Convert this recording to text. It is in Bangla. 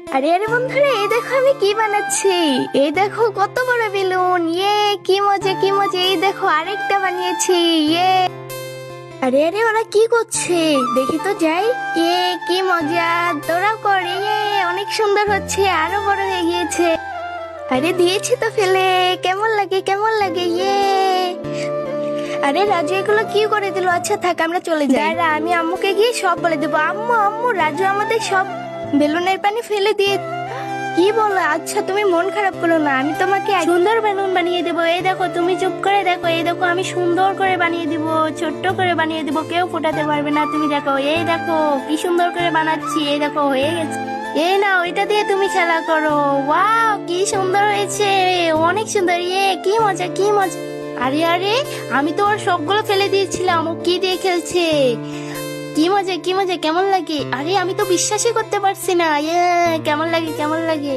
আরে আরে বন্ধুরা, এই দেখো আমি কি বানাচ্ছি। এই দেখো কত বড় বেলুন। কি মজা কি মজা। এই দেখো আরেকটা বানিয়েছি। আরে আরে ওরা কি করছে দেখি তো যাই। কি মজা। তোরাও কর। অনেক সুন্দর হচ্ছে, আরো বড় হয়ে গিয়েছে। আরে দিয়েছি তো ফেলে। কেমন লাগে কেমন লাগে। আরে রাজু এগুলো কি করে দিল। আচ্ছা থাক, আমরা চলে যাই। দাঁড়া, আমি আম্মুকে গিয়ে সব বলে দেবো। আম্মু আম্মু, রাজু আমাদের সব বেলুনের পানি ফেলে দিয়ে। কি বলো? আচ্ছা তুমি মন খারাপ করো না, আমি তোমাকে সুন্দর বেলুন বানিয়ে দেবো। এই দেখো, তুমি চুপ করে দেখো। এই দেখো আমি সুন্দর করে বানিয়ে দিব, ছোট্ট করে বানিয়ে দিব, কেউ ফোটাতে পারবে না। তুমি দেখো, এই দেখো কি সুন্দর করে বানাচ্ছি। এই দেখো হয়ে গেছে। এই না, ওইটা দিয়ে তুমি খেলা করো। ওয়াও কি সুন্দর হয়েছে, অনেক সুন্দর। কি মজা কি মজা। আরে আরে, আমি তো ওর সবগুলো ফেলে দিয়েছিলাম, ও কি দিয়ে খেলছে। কি মজা কি মজা। কেমন লাগে। আরে আমি তো বিশ্বাসই করতে পারছি না। কেমন লাগে কেমন লাগে।